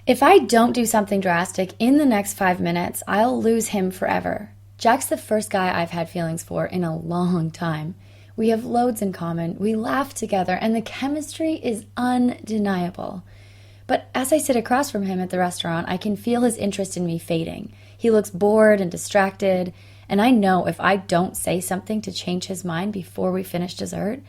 If I don't do something drastic in the next 5 minutes, I'll lose him forever. Jack's the first guy I've had feelings for in a long time. We have loads in common, we laugh together, and the chemistry is undeniable. But as I sit across from him at the restaurant, I can feel his interest in me fading. He looks bored and distracted, and I know if I don't say something to change his mind before we finish dessert,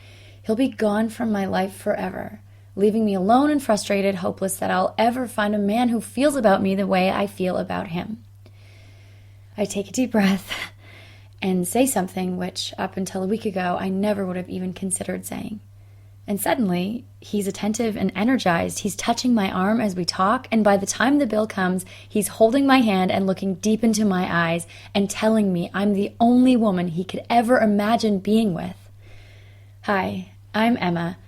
he'll be gone from my life forever, leaving me alone and frustrated, hopeless that I'll ever find a man who feels about me the way I feel about him. I take a deep breath and say something which, up until a week ago, I never would have even considered saying. And suddenly, he's attentive and energized. He's touching my arm as we talk, and by the time the bill comes, he's holding my hand and looking deep into my eyes and telling me I'm the only woman he could ever imagine being with. Hi, I'm Emma,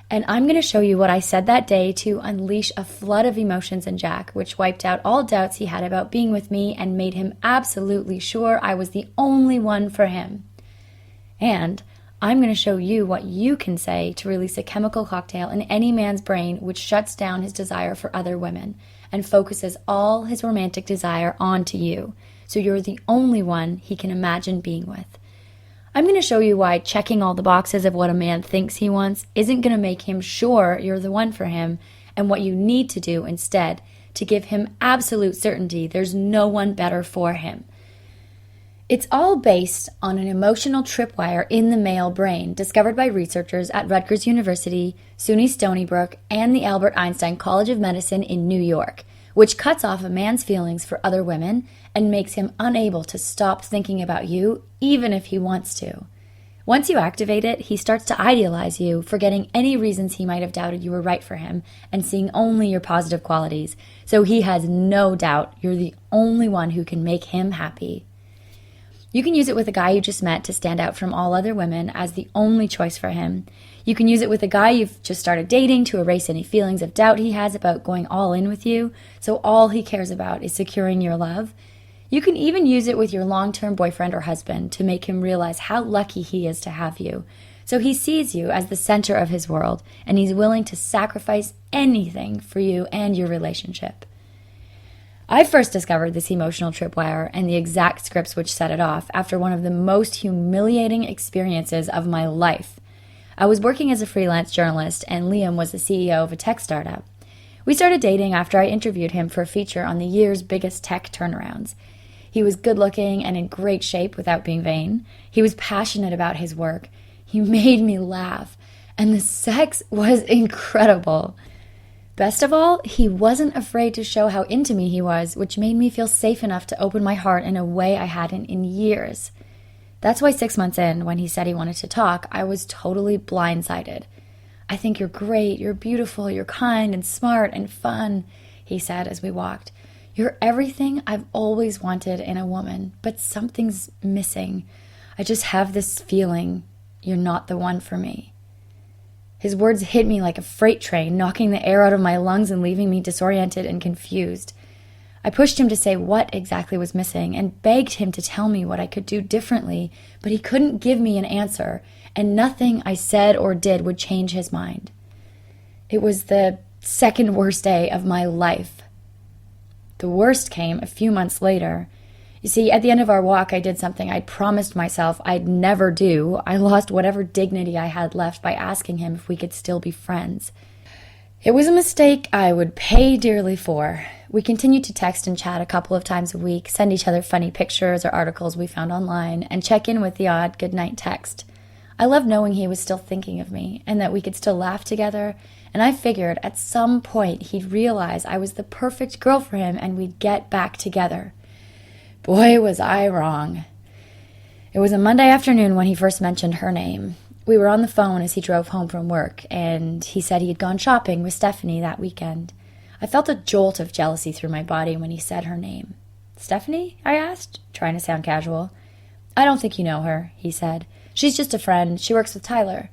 and I'm going to show you what I said that day to unleash a flood of emotions in Jack, which wiped out all doubts he had about being with me and made him absolutely sure I was the only one for him. And I'm going to show you what you can say to release a chemical cocktail in any man's brain which shuts down his desire for other women and focuses all his romantic desire onto you, so you're the only one he can imagine being with. I'm going to show you why checking all the boxes of what a man thinks he wants isn't going to make him sure you're the one for him, and what you need to do instead to give him absolute certainty there's no one better for him. It's all based on an emotional tripwire in the male brain discovered by researchers at Rutgers University, SUNY Stony Brook, and the Albert Einstein College of Medicine in New York, which cuts off a man's feelings for other women and makes him unable to stop thinking about you, even if he wants to. Once you activate it, he starts to idealize you, forgetting any reasons he might have doubted you were right for him and seeing only your positive qualities, so he has no doubt you're the only one who can make him happy. You can use it with a guy you just met to stand out from all other women as the only choice for him. You can use it with a guy you've just started dating to erase any feelings of doubt he has about going all in with you, so all he cares about is securing your love. You can even use it with your long-term boyfriend or husband to make him realize how lucky he is to have you, so he sees you as the center of his world, and he's willing to sacrifice anything for you and your relationship. I first discovered this emotional tripwire and the exact scripts which set it off after one of the most humiliating experiences of my life. I was working as a freelance journalist, and Liam was the CEO of a tech startup. We started dating after I interviewed him for a feature on the year's biggest tech turnarounds. He was good-looking and in great shape without being vain. He was passionate about his work. He made me laugh, and the sex was incredible. Best of all, he wasn't afraid to show how into me he was, which made me feel safe enough to open my heart in a way I hadn't in years. That's why 6 months in, when he said he wanted to talk, I was totally blindsided. "I think you're great, you're beautiful, you're kind and smart and fun," he said as we walked. "You're everything I've always wanted in a woman, but something's missing. I just have this feeling you're not the one for me." His words hit me like a freight train, knocking the air out of my lungs and leaving me disoriented and confused. I pushed him to say what exactly was missing and begged him to tell me what I could do differently, but he couldn't give me an answer, and nothing I said or did would change his mind. It was the second worst day of my life. The worst came a few months later. You see, at the end of our walk, I did something I'd promised myself I'd never do. I lost whatever dignity I had left by asking him if we could still be friends. It was a mistake I would pay dearly for. We continued to text and chat a couple of times a week, send each other funny pictures or articles we found online, and check in with the odd goodnight text. I loved knowing he was still thinking of me and that we could still laugh together, and I figured at some point he'd realize I was the perfect girl for him and we'd get back together. Boy, was I wrong. It was a Monday afternoon when he first mentioned her name. We were on the phone as he drove home from work, and he said he had gone shopping with Stephanie that weekend. I felt a jolt of jealousy through my body when he said her name. "Stephanie?" I asked, trying to sound casual. "I don't think you know her," he said. "She's just a friend. She works with Tyler."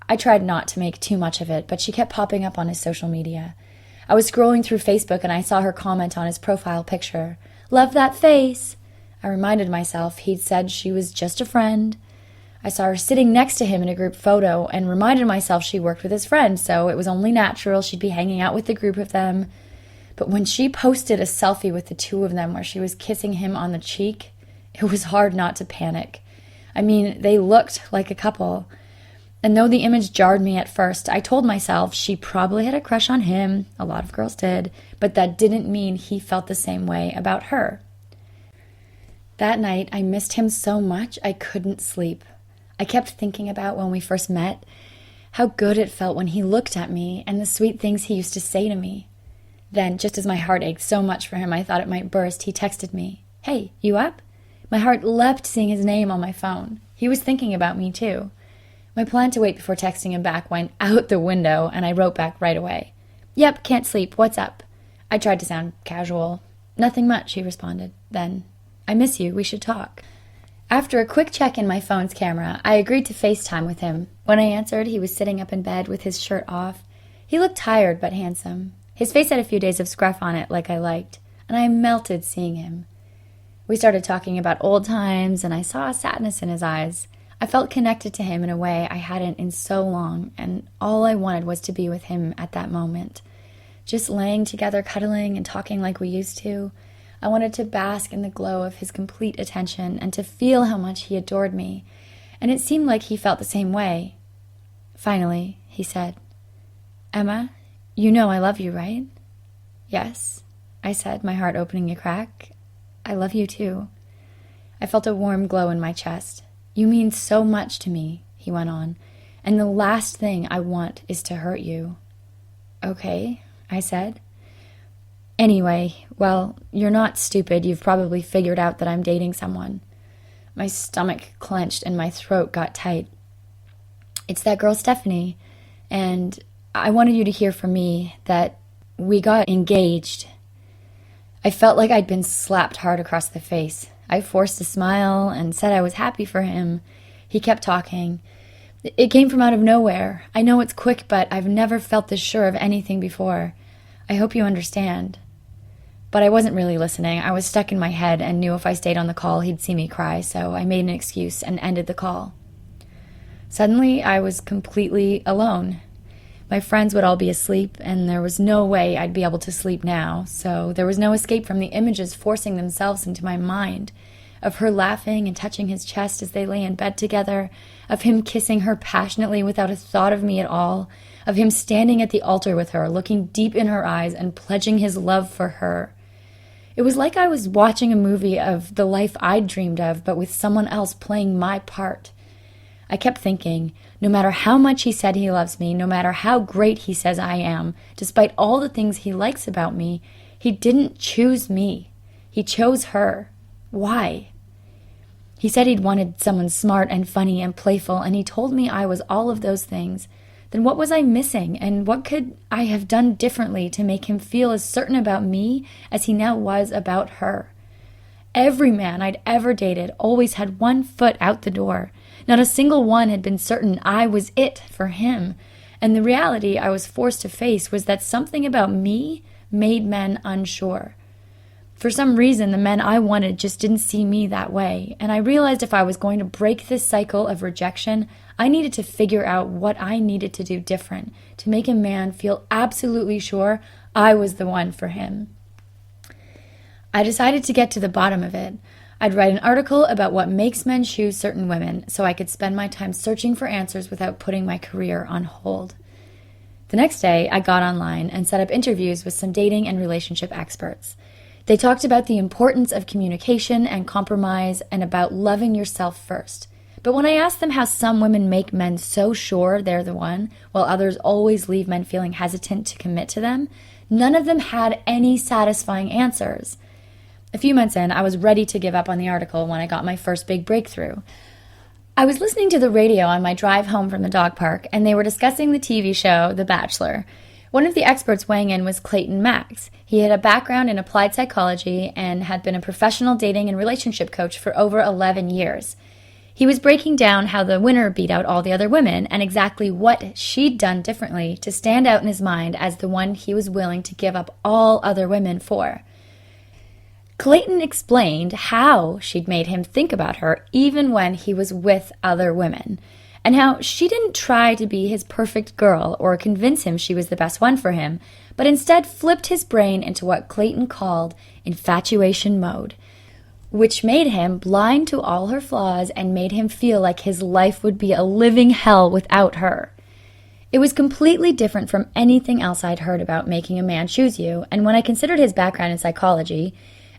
I tried not to make too much of it, but she kept popping up on his social media. I was scrolling through Facebook and I saw her comment on his profile picture. "Love that face." I reminded myself he'd said she was just a friend. I saw her sitting next to him in a group photo and reminded myself she worked with his friend, so it was only natural she'd be hanging out with the group of them. But when she posted a selfie with the two of them where she was kissing him on the cheek, it was hard not to panic. I mean, they looked like a couple. And though the image jarred me at first, I told myself she probably had a crush on him. A lot of girls did. But that didn't mean he felt the same way about her. That night, I missed him so much I couldn't sleep. I kept thinking about when we first met, how good it felt when he looked at me and the sweet things he used to say to me. Then, just as my heart ached so much for him I thought it might burst, he texted me, "Hey, you up?" My heart leapt seeing his name on my phone. He was thinking about me too. My plan to wait before texting him back went out the window, and I wrote back right away. "Yep, can't sleep. What's up?" I tried to sound casual. "Nothing much," he responded. Then, "I miss you. We should talk." After a quick check in my phone's camera, I agreed to FaceTime with him. When I answered, he was sitting up in bed with his shirt off. He looked tired but handsome. His face had a few days of scruff on it like I liked, and I melted seeing him. We started talking about old times, and I saw a sadness in his eyes. I felt connected to him in a way I hadn't in so long, and all I wanted was to be with him at that moment. Just laying together, cuddling, and talking like we used to. I wanted to bask in the glow of his complete attention and to feel how much he adored me, and it seemed like he felt the same way. Finally, he said, "Emma, you know I love you, right?" "Yes," I said, my heart opening a crack. "I love you too." I felt a warm glow in my chest. "You mean so much to me," he went on, "and the last thing I want is to hurt you." "Okay," I said. "Anyway, well, you're not stupid. You've probably figured out that I'm dating someone." My stomach clenched and my throat got tight. "It's that girl Stephanie, and I wanted you to hear from me that we got engaged." I felt like I'd been slapped hard across the face. I forced a smile and said I was happy for him. He kept talking. "It came from out of nowhere. I know it's quick, but I've never felt this sure of anything before. I hope you understand." But I wasn't really listening. I was stuck in my head and knew if I stayed on the call, he'd see me cry, so I made an excuse and ended the call. Suddenly, I was completely alone. My friends would all be asleep, and there was no way I'd be able to sleep now, so there was no escape from the images forcing themselves into my mind, of her laughing and touching his chest as they lay in bed together, of him kissing her passionately without a thought of me at all, of him standing at the altar with her, looking deep in her eyes and pledging his love for her. It was like I was watching a movie of the life I'd dreamed of, but with someone else playing my part. I kept thinking, no matter how much he said he loves me, no matter how great he says I am, despite all the things he likes about me, he didn't choose me. He chose her. Why? He said he'd wanted someone smart and funny and playful, and he told me I was all of those things. Then what was I missing, and what could I have done differently to make him feel as certain about me as he now was about her? Every man I'd ever dated always had one foot out the door. Not a single one had been certain I was it for him, and the reality I was forced to face was that something about me made men unsure. For some reason, the men I wanted just didn't see me that way, and I realized if I was going to break this cycle of rejection, I needed to figure out what I needed to do different to make a man feel absolutely sure I was the one for him. I decided to get to the bottom of it. I'd write an article about what makes men choose certain women so I could spend my time searching for answers without putting my career on hold. The next day, I got online and set up interviews with some dating and relationship experts. They talked about the importance of communication and compromise and about loving yourself first. But when I asked them how some women make men so sure they're the one, while others always leave men feeling hesitant to commit to them, none of them had any satisfying answers. A few months in, I was ready to give up on the article when I got my first big breakthrough. I was listening to the radio on my drive home from the dog park, and they were discussing the TV show The Bachelor. One of the experts weighing in was Clayton Max. He had a background in applied psychology and had been a professional dating and relationship coach for over 11 years. He was breaking down how the winner beat out all the other women and exactly what she'd done differently to stand out in his mind as the one he was willing to give up all other women for. Clayton explained how she'd made him think about her even when he was with other women. and how she didn't try to be his perfect girl or convince him she was the best one for him, but instead flipped his brain into what Clayton called infatuation mode, which made him blind to all her flaws and made him feel like his life would be a living hell without her. It was completely different from anything else I'd heard about making a man choose you, and when I considered his background in psychology,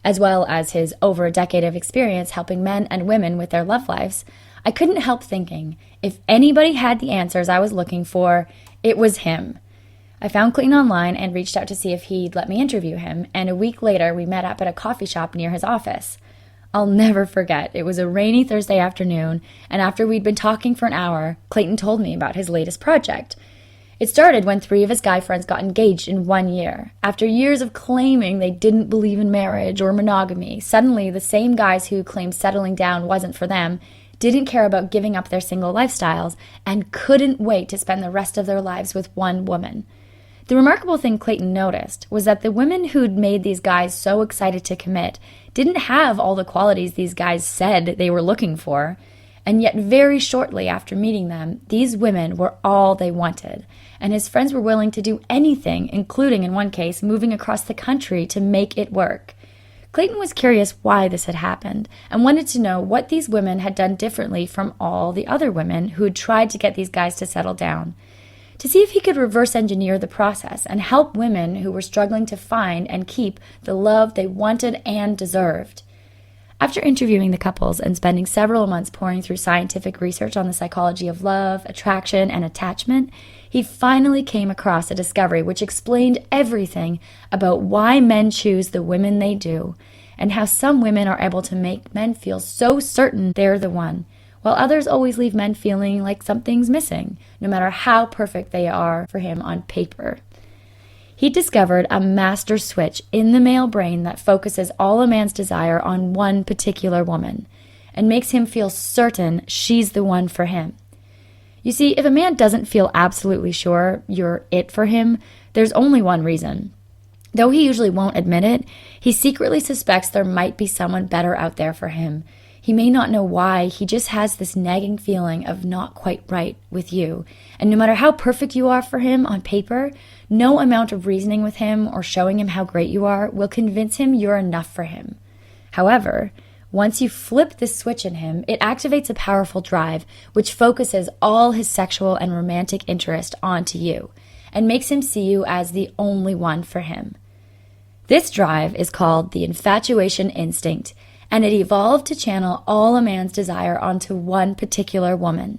as well as his over a decade of experience helping men and women with their love lives, I couldn't help thinking, if anybody had the answers I was looking for, it was him. I found Clayton online and reached out to see if he'd let me interview him, and a week later we met up at a coffee shop near his office. I'll never forget, it was a rainy Thursday afternoon, and after we'd been talking for an hour, Clayton told me about his latest project. It started when 3 of his guy friends got engaged in 1 year. After years of claiming they didn't believe in marriage or monogamy, suddenly the same guys who claimed settling down wasn't for them didn't care about giving up their single lifestyles and couldn't wait to spend the rest of their lives with one woman. The remarkable thing Clayton noticed was that the women who'd made these guys so excited to commit didn't have all the qualities these guys said they were looking for, and yet very shortly after meeting them, these women were all they wanted, and his friends were willing to do anything, including, in one case, moving across the country to make it work. Clayton was curious why this had happened and wanted to know what these women had done differently from all the other women who had tried to get these guys to settle down, to see if he could reverse engineer the process and help women who were struggling to find and keep the love they wanted and deserved. After interviewing the couples and spending several months poring through scientific research on the psychology of love, attraction, and attachment, he finally came across a discovery which explained everything about why men choose the women they do, and how some women are able to make men feel so certain they're the one, while others always leave men feeling like something's missing, no matter how perfect they are for him on paper. He discovered a master switch in the male brain that focuses all a man's desire on one particular woman and makes him feel certain she's the one for him. You see, if a man doesn't feel absolutely sure you're it for him, there's only one reason. Though he usually won't admit it, he secretly suspects there might be someone better out there for him. He may not know why, he just has this nagging feeling of not quite right with you. And no matter how perfect you are for him on paper, no amount of reasoning with him or showing him how great you are will convince him you're enough for him. However, once you flip this switch in him, it activates a powerful drive which focuses all his sexual and romantic interest onto you and makes him see you as the only one for him. This drive is called the infatuation instinct, and it evolved to channel all a man's desire onto one particular woman.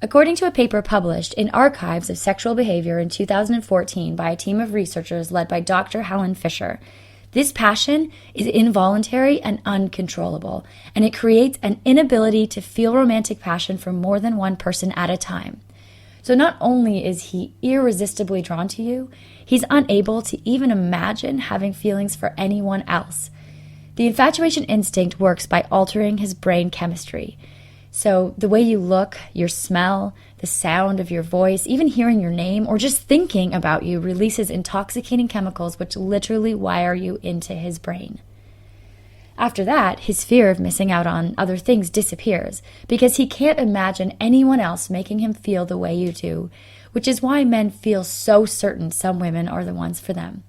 According to a paper published in Archives of Sexual Behavior in 2014 by a team of researchers led by Dr. Helen Fisher, this passion is involuntary and uncontrollable, and it creates an inability to feel romantic passion for more than one person at a time. So not only is he irresistibly drawn to you, he's unable to even imagine having feelings for anyone else. The infatuation instinct works by altering his brain chemistry. So the way you look, your smell, the sound of your voice, even hearing your name, or just thinking about you releases intoxicating chemicals which literally wire you into his brain. After that, his fear of missing out on other things disappears because he can't imagine anyone else making him feel the way you do, which is why men feel so certain some women are the ones for them.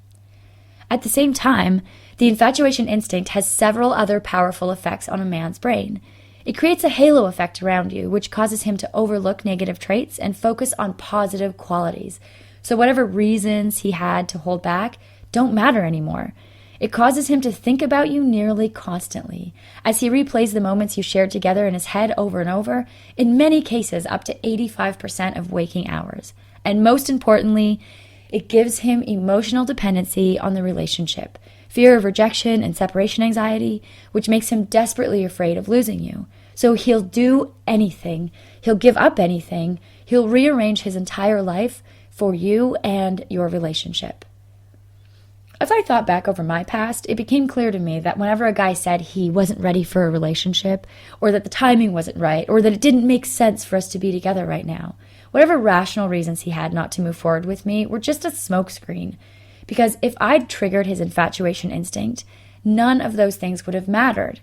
At the same time, the infatuation instinct has several other powerful effects on a man's brain. It creates a halo effect around you, which causes him to overlook negative traits and focus on positive qualities. So whatever reasons he had to hold back don't matter anymore. It causes him to think about you nearly constantly, as he replays the moments you shared together in his head over and over, in many cases up to 85% of waking hours. And most importantly, it gives him emotional dependency on the relationship, fear of rejection and separation anxiety, which makes him desperately afraid of losing you. So he'll do anything. He'll give up anything. He'll rearrange his entire life for you and your relationship. As I thought back over my past, it became clear to me that whenever a guy said he wasn't ready for a relationship, or that the timing wasn't right, or that it didn't make sense for us to be together right now, whatever rational reasons he had not to move forward with me were just a smokescreen. Because if I'd triggered his infatuation instinct, none of those things would have mattered.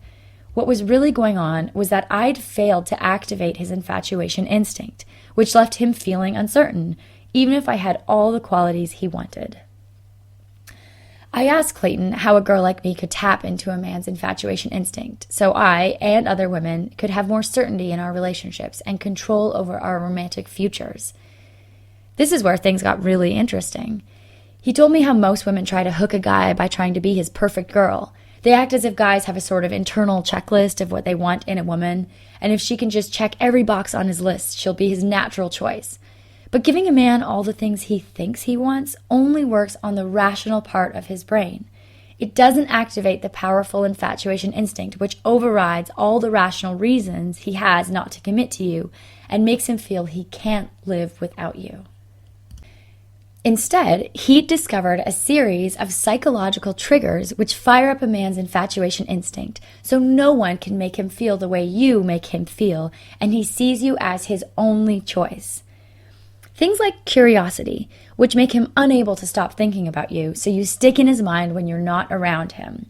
What was really going on was that I'd failed to activate his infatuation instinct, which left him feeling uncertain, even if I had all the qualities he wanted. I asked Clayton how a girl like me could tap into a man's infatuation instinct so I and other women could have more certainty in our relationships and control over our romantic futures. This is where things got really interesting. He told me how most women try to hook a guy by trying to be his perfect girl. They act as if guys have a sort of internal checklist of what they want in a woman, and if she can just check every box on his list, she'll be his natural choice. But giving a man all the things he thinks he wants only works on the rational part of his brain. It doesn't activate the powerful infatuation instinct, which overrides all the rational reasons he has not to commit to you and makes him feel he can't live without you. Instead, he discovered a series of psychological triggers which fire up a man's infatuation instinct, so no one can make him feel the way you make him feel, and he sees you as his only choice. Things like curiosity, which make him unable to stop thinking about you, so you stick in his mind when you're not around him.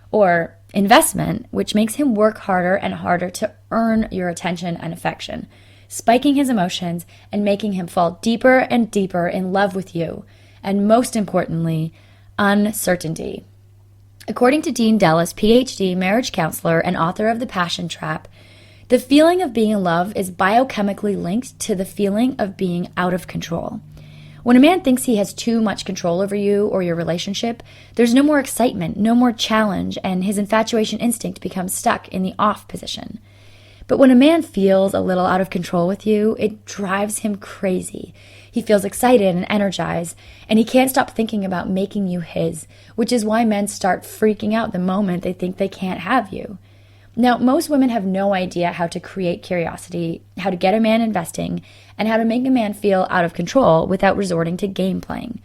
Or investment, which makes him work harder and harder to earn your attention and affection, spiking his emotions and making him fall deeper and deeper in love with you. And most importantly, uncertainty. According to Dean Dellis, PhD, marriage counselor, and author of The Passion Trap, the feeling of being in love is biochemically linked to the feeling of being out of control. When a man thinks he has too much control over you or your relationship, there's no more excitement, no more challenge, and his infatuation instinct becomes stuck in the off position. But when a man feels a little out of control with you, it drives him crazy. He feels excited and energized, and he can't stop thinking about making you his, which is why men start freaking out the moment they think they can't have you. Now, most women have no idea how to create curiosity, how to get a man investing, and how to make a man feel out of control without resorting to game playing.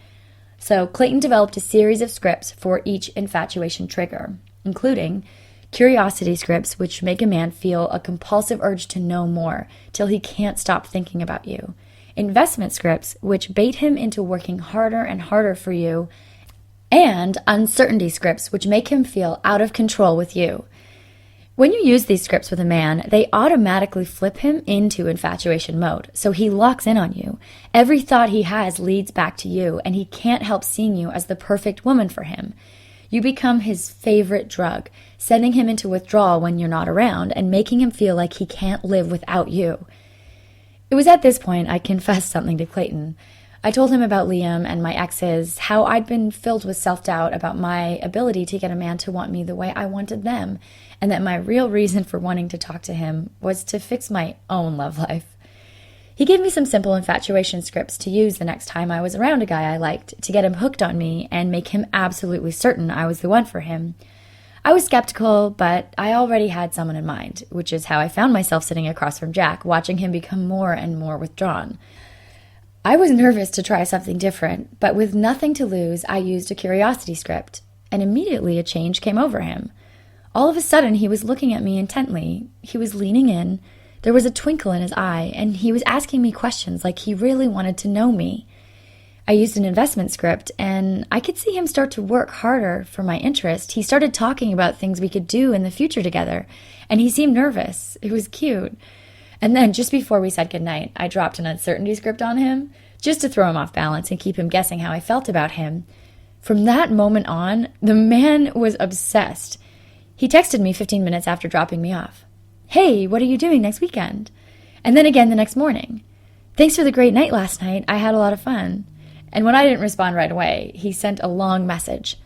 So Clayton developed a series of scripts for each infatuation trigger, including curiosity scripts, which make a man feel a compulsive urge to know more till he can't stop thinking about you, investment scripts, which bait him into working harder and harder for you, and uncertainty scripts, which make him feel out of control with you. When you use these scripts with a man, they automatically flip him into infatuation mode, so he locks in on you. Every thought he has leads back to you, and he can't help seeing you as the perfect woman for him. You become his favorite drug, sending him into withdrawal when you're not around and making him feel like he can't live without you. It was at this point I confessed something to Clayton. I told him about Liam and my exes, how I'd been filled with self-doubt about my ability to get a man to want me the way I wanted them, and that my real reason for wanting to talk to him was to fix my own love life. He gave me some simple infatuation scripts to use the next time I was around a guy I liked to get him hooked on me and make him absolutely certain I was the one for him. I was skeptical, but I already had someone in mind, which is how I found myself sitting across from Jack, watching him become more and more withdrawn. I was nervous to try something different, but with nothing to lose, I used a curiosity script, and immediately a change came over him. All of a sudden, he was looking at me intently. He was leaning in. There was a twinkle in his eye, and he was asking me questions like he really wanted to know me. I used an investment script, and I could see him start to work harder for my interest. He started talking about things we could do in the future together, and he seemed nervous. It was cute. And then, just before we said goodnight, I dropped an uncertainty script on him, just to throw him off balance and keep him guessing how I felt about him. From that moment on, the man was obsessed. He texted me 15 minutes after dropping me off. "Hey, what are you doing next weekend?" And then again the next morning. "Thanks for the great night last night. I had a lot of fun." And when I didn't respond right away, he sent a long message.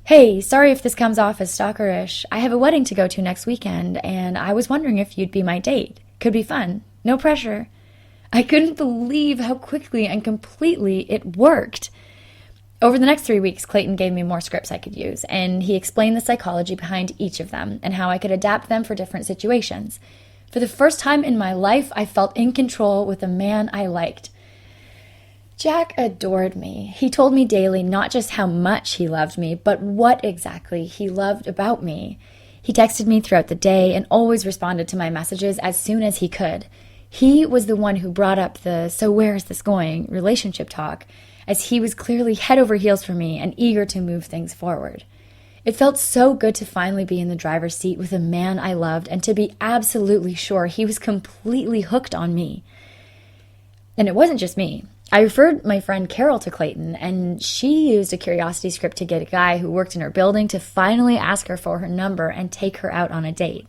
"Hey, sorry if this comes off as stalkerish. I have a wedding to go to next weekend, and I was wondering if you'd be my date. Could be fun. No pressure." I couldn't believe how quickly and completely it worked. Over the next 3 weeks, Clayton gave me more scripts I could use, and he explained the psychology behind each of them and how I could adapt them for different situations. For the first time in my life, I felt in control with a man I liked. Jack adored me. He told me daily not just how much he loved me, but what exactly he loved about me. He texted me throughout the day and always responded to my messages as soon as he could. He was the one who brought up the "so where is this going" relationship talk, as he was clearly head over heels for me and eager to move things forward. It felt so good to finally be in the driver's seat with a man I loved and to be absolutely sure he was completely hooked on me. And it wasn't just me. I referred my friend Carol to Clayton, and she used a curiosity script to get a guy who worked in her building to finally ask her for her number and take her out on a date.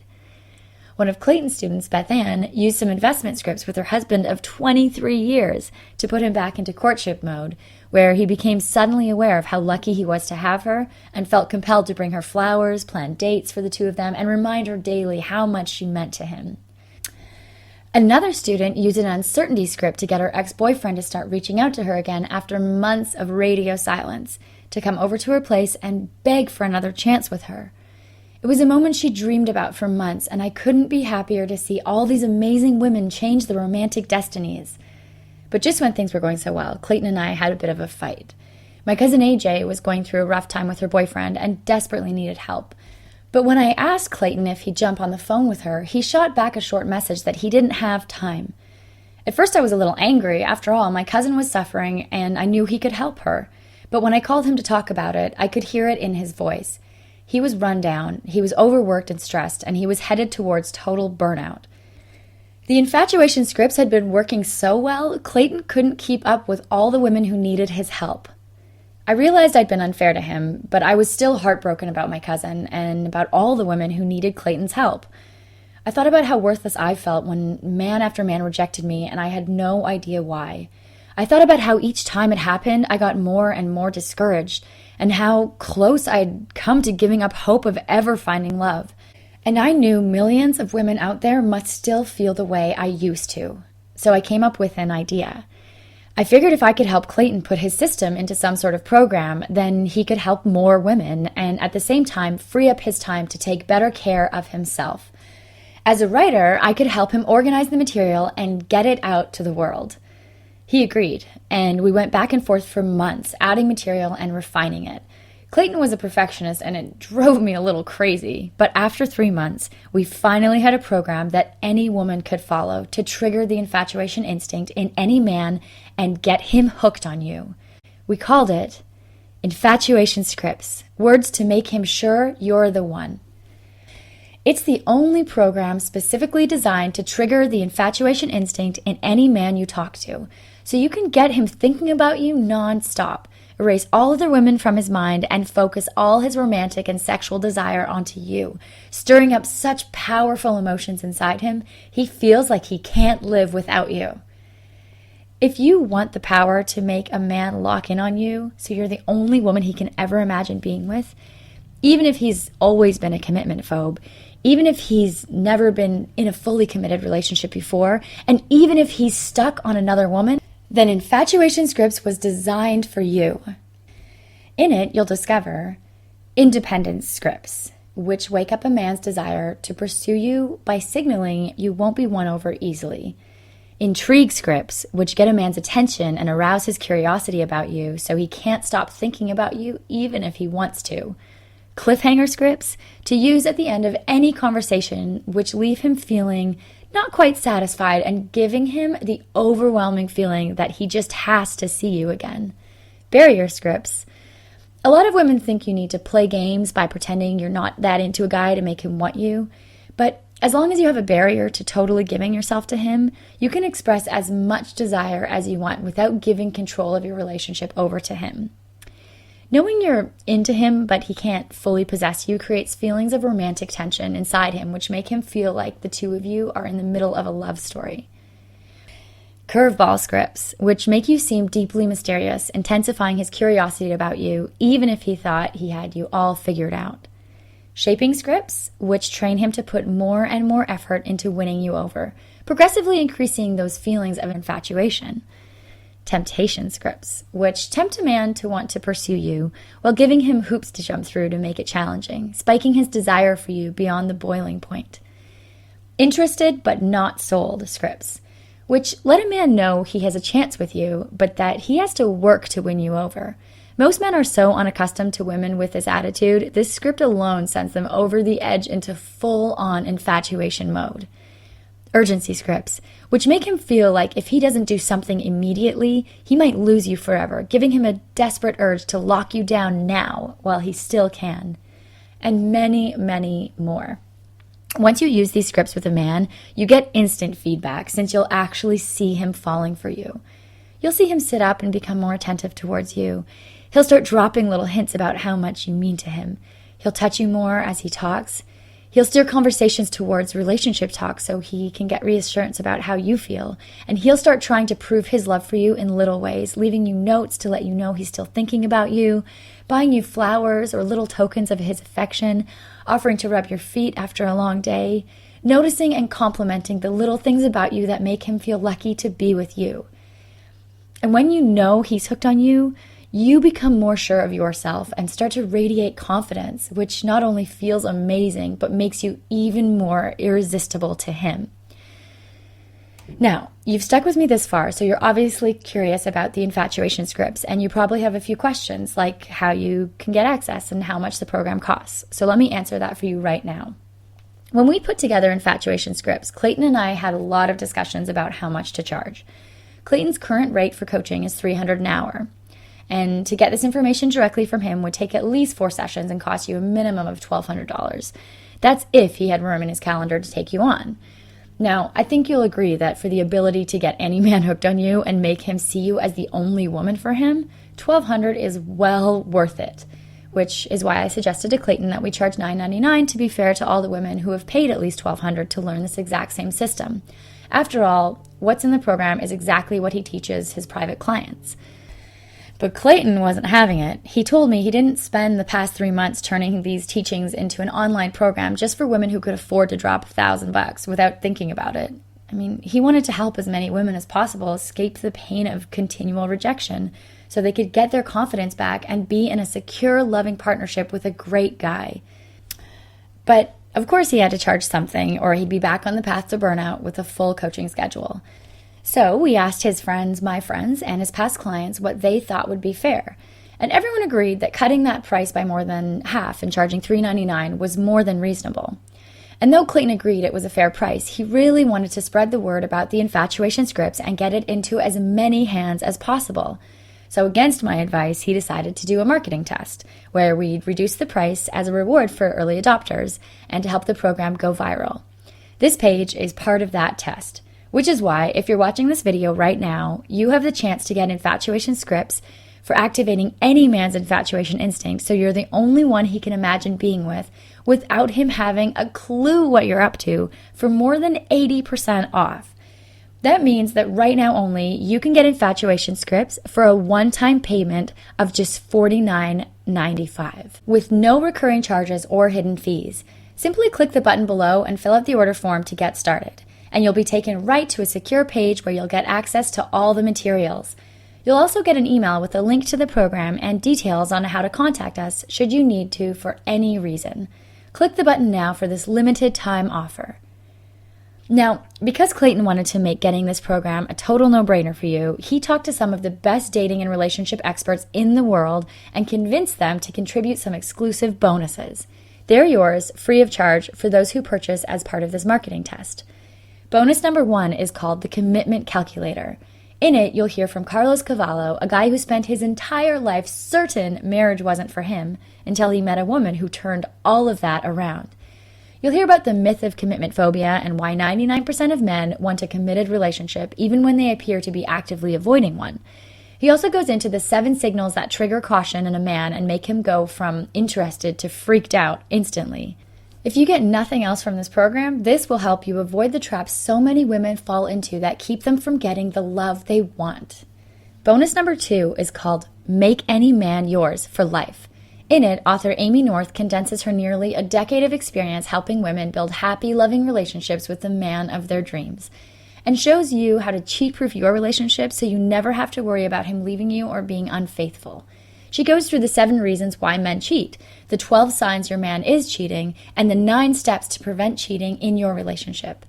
One of Clayton's students, Beth Ann, used some investment scripts with her husband of 23 years to put him back into courtship mode, where he became suddenly aware of how lucky he was to have her and felt compelled to bring her flowers, plan dates for the two of them, and remind her daily how much she meant to him. Another student used an uncertainty script to get her ex-boyfriend to start reaching out to her again after months of radio silence, to come over to her place and beg for another chance with her. It was a moment she dreamed about for months, and I couldn't be happier to see all these amazing women change their romantic destinies. But just when things were going so well, Clayton and I had a bit of a fight. My cousin AJ was going through a rough time with her boyfriend and desperately needed help. But when I asked Clayton if he'd jump on the phone with her, he shot back a short message that he didn't have time. At first I was a little angry. After all, my cousin was suffering and I knew he could help her. But when I called him to talk about it, I could hear it in his voice. He was run down, he was overworked and stressed, and he was headed towards total burnout. The infatuation scripts had been working so well, Clayton couldn't keep up with all the women who needed his help. I realized I'd been unfair to him, but I was still heartbroken about my cousin and about all the women who needed Clayton's help. I thought about how worthless I felt when man after man rejected me, and I had no idea why. I thought about how each time it happened, I got more and more discouraged, and how close I'd come to giving up hope of ever finding love. And I knew millions of women out there must still feel the way I used to. So I came up with an idea. I figured if I could help Clayton put his system into some sort of program, then he could help more women and at the same time free up his time to take better care of himself. As a writer, I could help him organize the material and get it out to the world. He agreed, and we went back and forth for months, adding material and refining it. Clayton was a perfectionist, and it drove me a little crazy. But after 3 months, we finally had a program that any woman could follow to trigger the infatuation instinct in any man and get him hooked on you. We called it Infatuation Scripts, words to make him sure you're the one. It's the only program specifically designed to trigger the infatuation instinct in any man you talk to, so you can get him thinking about you nonstop, erase all other women from his mind, and focus all his romantic and sexual desire onto you, stirring up such powerful emotions inside him, he feels like he can't live without you. If you want the power to make a man lock in on you so you're the only woman he can ever imagine being with, even if he's always been a commitment phobe, even if he's never been in a fully committed relationship before, and even if he's stuck on another woman, then Infatuation Scripts was designed for you. In it, you'll discover independence scripts, which wake up a man's desire to pursue you by signaling you won't be won over easily. Intrigue scripts, which get a man's attention and arouse his curiosity about you so he can't stop thinking about you even if he wants to. Cliffhanger scripts, to use at the end of any conversation, which leave him feeling not quite satisfied and giving him the overwhelming feeling that he just has to see you again. Barrier scripts. A lot of women think you need to play games by pretending you're not that into a guy to make him want you, but as long as you have a barrier to totally giving yourself to him, you can express as much desire as you want without giving control of your relationship over to him. Knowing you're into him but he can't fully possess you creates feelings of romantic tension inside him, which make him feel like the two of you are in the middle of a love story. Curveball scripts, which make you seem deeply mysterious, intensifying his curiosity about you, even if he thought he had you all figured out. Shaping scripts, which train him to put more and more effort into winning you over, progressively increasing those feelings of infatuation. Temptation scripts, which tempt a man to want to pursue you while giving him hoops to jump through to make it challenging, spiking his desire for you beyond the boiling point. Interested but not sold scripts, which let a man know he has a chance with you, but that he has to work to win you over. Most men are so unaccustomed to women with this attitude, this script alone sends them over the edge into full-on infatuation mode. Urgency scripts, which make him feel like if he doesn't do something immediately, he might lose you forever, giving him a desperate urge to lock you down now while he still can. and many, many more. Once you use these scripts with a man, you get instant feedback since you'll actually see him falling for you. You'll see him sit up and become more attentive towards you. He'll start dropping little hints about how much you mean to him. He'll touch you more as he talks. He'll steer conversations towards relationship talk so he can get reassurance about how you feel. And he'll start trying to prove his love for you in little ways, leaving you notes to let you know he's still thinking about you, buying you flowers or little tokens of his affection, offering to rub your feet after a long day, noticing and complimenting the little things about you that make him feel lucky to be with you. And when you know he's hooked on you, you become more sure of yourself and start to radiate confidence, which not only feels amazing, but makes you even more irresistible to him. Now, you've stuck with me this far, so you're obviously curious about the infatuation scripts, and you probably have a few questions, like how you can get access and how much the program costs. So let me answer that for you right now. When we put together infatuation scripts, Clayton and I had a lot of discussions about how much to charge. Clayton's current rate for coaching is $300 an hour. And to get this information directly from him would take at least 4 sessions and cost you a minimum of $1,200. That's if he had room in his calendar to take you on. Now, I think you'll agree that for the ability to get any man hooked on you and make him see you as the only woman for him, $1,200 is well worth it, which is why I suggested to Clayton that we charge $9.99 to be fair to all the women who have paid at least $1,200 to learn this exact same system. After all, what's in the program is exactly what he teaches his private clients. But Clayton wasn't having it. He told me he didn't spend the past 3 months turning these teachings into an online program just for women who could afford to drop $1,000 without thinking about it. I mean, he wanted to help as many women as possible escape the pain of continual rejection so they could get their confidence back and be in a secure, loving partnership with a great guy. But of course he had to charge something or he'd be back on the path to burnout with a full coaching schedule. So we asked his friends, my friends, and his past clients what they thought would be fair. And everyone agreed that cutting that price by more than half and charging $3.99 was more than reasonable. And though Clayton agreed it was a fair price, he really wanted to spread the word about the infatuation scripts and get it into as many hands as possible. So against my advice, he decided to do a marketing test, where we'd reduce the price as a reward for early adopters and to help the program go viral. This page is part of that test. Which is why, if you're watching this video right now, you have the chance to get infatuation scripts for activating any man's infatuation instinct so you're the only one he can imagine being with without him having a clue what you're up to for more than 80% off. That means that right now only, you can get infatuation scripts for a one-time payment of just $49.95 with no recurring charges or hidden fees. Simply click the button below and fill out the order form to get started. And you'll be taken right to a secure page where you'll get access to all the materials. You'll also get an email with a link to the program and details on how to contact us should you need to for any reason. Click the button now for this limited time offer. Now, because Clayton wanted to make getting this program a total no-brainer for you, he talked to some of the best dating and relationship experts in the world and convinced them to contribute some exclusive bonuses. They're yours, free of charge, for those who purchase as part of this marketing test. Bonus number 1 is called the Commitment Calculator. In it, you'll hear from Carlos Cavallo, a guy who spent his entire life certain marriage wasn't for him until he met a woman who turned all of that around. You'll hear about the myth of commitment phobia and why 99% of men want a committed relationship even when they appear to be actively avoiding one. He also goes into the 7 signals that trigger caution in a man and make him go from interested to freaked out instantly. If you get nothing else from this program, this will help you avoid the traps so many women fall into that keep them from getting the love they want. Bonus number 2 is called Make Any Man Yours for Life. In it, author Amy North condenses her nearly a decade of experience helping women build happy, loving relationships with the man of their dreams, and shows you how to cheat-proof your relationship so you never have to worry about him leaving you or being unfaithful. She goes through the 7 reasons why men cheat, the 12 signs your man is cheating, and the 9 steps to prevent cheating in your relationship.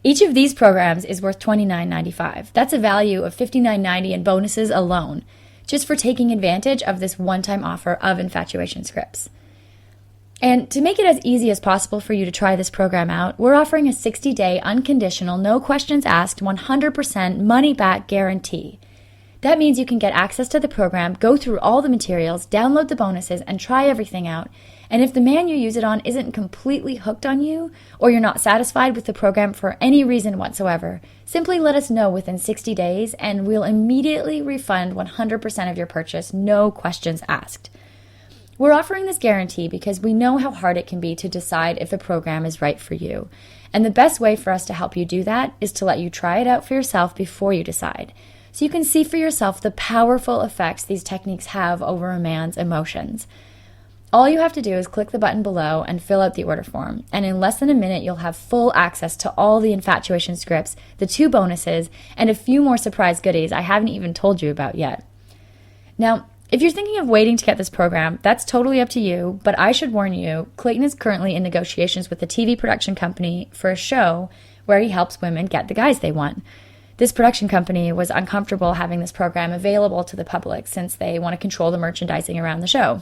Each of these programs is worth $29.95. That's a value of $59.90 in bonuses alone, just for taking advantage of this one-time offer of infatuation scripts. And to make it as easy as possible for you to try this program out, we're offering a 60-day unconditional, no questions asked, 100% money-back guarantee. That means you can get access to the program, go through all the materials, download the bonuses, and try everything out, And if the man you use it on isn't completely hooked on you, or you're not satisfied with the program for any reason whatsoever, simply let us know within 60 days and we'll immediately refund 100% of your purchase, no questions asked. We're offering this guarantee because we know how hard it can be to decide if a program is right for you. And the best way for us to help you do that is to let you try it out for yourself before you decide, so you can see for yourself the powerful effects these techniques have over a man's emotions. All you have to do is click the button below and fill out the order form, and in less than a minute you'll have full access to all the infatuation scripts, the 2 bonuses, and a few more surprise goodies I haven't even told you about yet. Now, if you're thinking of waiting to get this program, that's totally up to you, but I should warn you, Clayton is currently in negotiations with a TV production company for a show where he helps women get the guys they want. This production company was uncomfortable having this program available to the public since they want to control the merchandising around the show.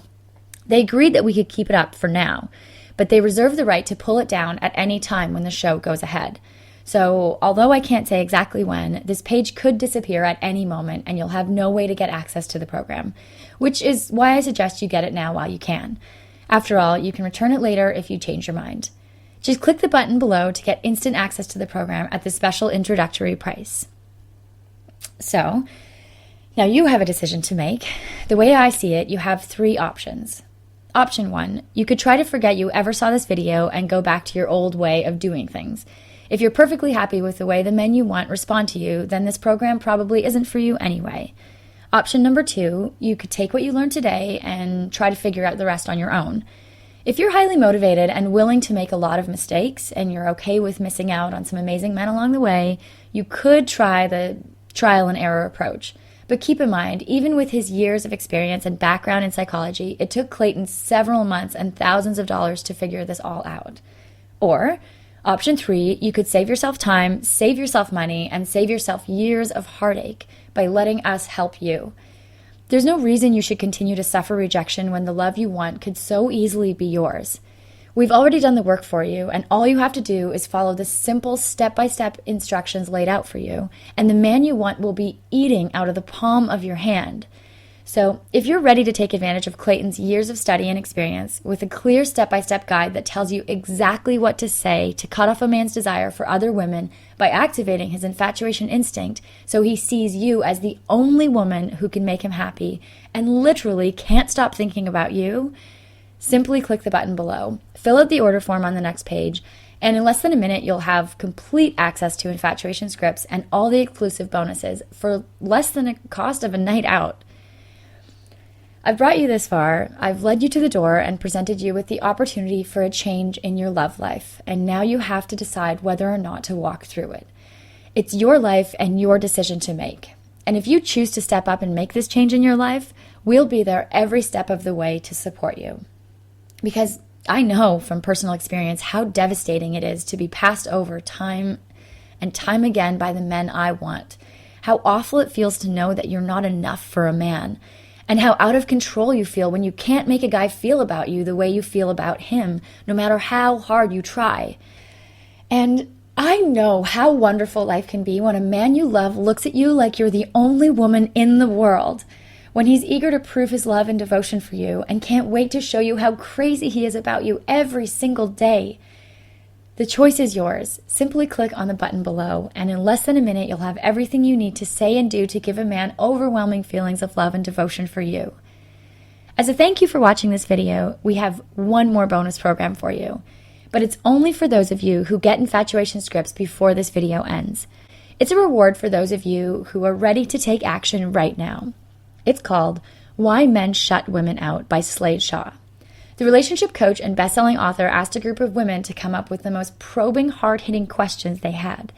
They agreed that we could keep it up for now, but they reserve the right to pull it down at any time when the show goes ahead. So, although I can't say exactly when, this page could disappear at any moment and you'll have no way to get access to the program, which is why I suggest you get it now while you can. After all, you can return it later if you change your mind. Just click the button below to get instant access to the program at the special introductory price. So, now you have a decision to make. The way I see it, you have 3 options. Option 1, you could try to forget you ever saw this video and go back to your old way of doing things. If you're perfectly happy with the way the men you want respond to you, then this program probably isn't for you anyway. Option number 2, you could take what you learned today and try to figure out the rest on your own. If you're highly motivated and willing to make a lot of mistakes, and you're okay with missing out on some amazing men along the way, you could try the trial and error approach. But keep in mind, even with his years of experience and background in psychology, it took Clayton several months and thousands of dollars to figure this all out. Or, option 3, you could save yourself time, save yourself money, and save yourself years of heartache by letting us help you. There's no reason you should continue to suffer rejection when the love you want could so easily be yours. We've already done the work for you, and all you have to do is follow the simple step-by-step instructions laid out for you, and the man you want will be eating out of the palm of your hand. So, if you're ready to take advantage of Clayton's years of study and experience with a clear step-by-step guide that tells you exactly what to say to cut off a man's desire for other women by activating his infatuation instinct so he sees you as the only woman who can make him happy and literally can't stop thinking about you, simply click the button below, fill out the order form on the next page, and in less than a minute you'll have complete access to infatuation scripts and all the exclusive bonuses for less than the cost of a night out. I've brought you this far, I've led you to the door and presented you with the opportunity for a change in your love life, and now you have to decide whether or not to walk through it. It's your life and your decision to make. And if you choose to step up and make this change in your life, we'll be there every step of the way to support you. Because I know from personal experience how devastating it is to be passed over time and time again by the men I want. How awful it feels to know that you're not enough for a man. And how out of control you feel when you can't make a guy feel about you the way you feel about him, no matter how hard you try. And I know how wonderful life can be when a man you love looks at you like you're the only woman in the world. When he's eager to prove his love and devotion for you and can't wait to show you how crazy he is about you every single day. The choice is yours. Simply click on the button below, and in less than a minute you'll have everything you need to say and do to give a man overwhelming feelings of love and devotion for you. As a thank you for watching this video, we have one more bonus program for you. But it's only for those of you who get infatuation scripts before this video ends. It's a reward for those of you who are ready to take action right now. It's called Why Men Shut Women Out by Slade Shaw. The relationship coach and best-selling author asked a group of women to come up with the most probing, hard-hitting questions they had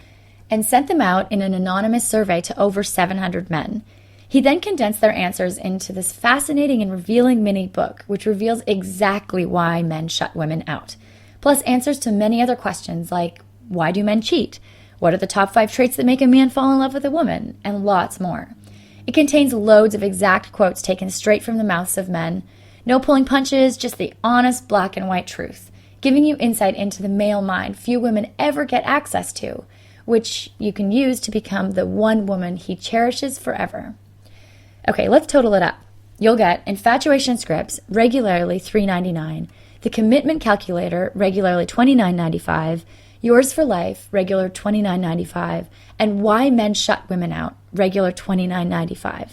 and sent them out in an anonymous survey to over 700 men. He then condensed their answers into this fascinating and revealing mini book, which reveals exactly why men shut women out, plus answers to many other questions like, why do men cheat? What are the top 5 traits that make a man fall in love with a woman? And lots more. It contains loads of exact quotes taken straight from the mouths of men. No pulling punches, just the honest black and white truth, giving you insight into the male mind few women ever get access to, which you can use to become the one woman he cherishes forever. Okay, let's total it up. You'll get infatuation scripts, regularly $3.99, The Commitment Calculator, regularly $29.95, Yours for Life, regular $29.95, and Why Men Shut Women Out, regular $29.95.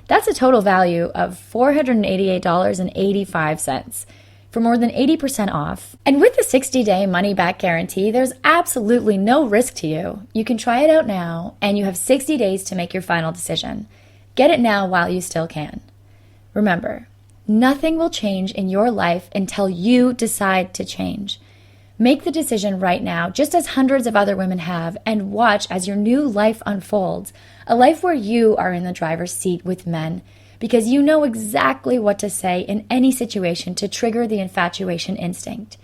That's a total value of $488.85 for more than 80% off. And with the 60-day money-back guarantee, there's absolutely no risk to you. You can try it out now, and you have 60 days to make your final decision. Get it now while you still can. Remember, nothing will change in your life until you decide to change. Make the decision right now, just as hundreds of other women have, and watch as your new life unfolds, a life where you are in the driver's seat with men, because you know exactly what to say in any situation to trigger the infatuation instinct.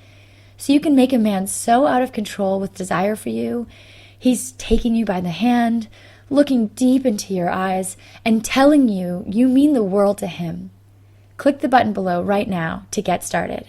So you can make a man so out of control with desire for you, he's taking you by the hand, looking deep into your eyes, and telling you you mean the world to him. Click the button below right now to get started.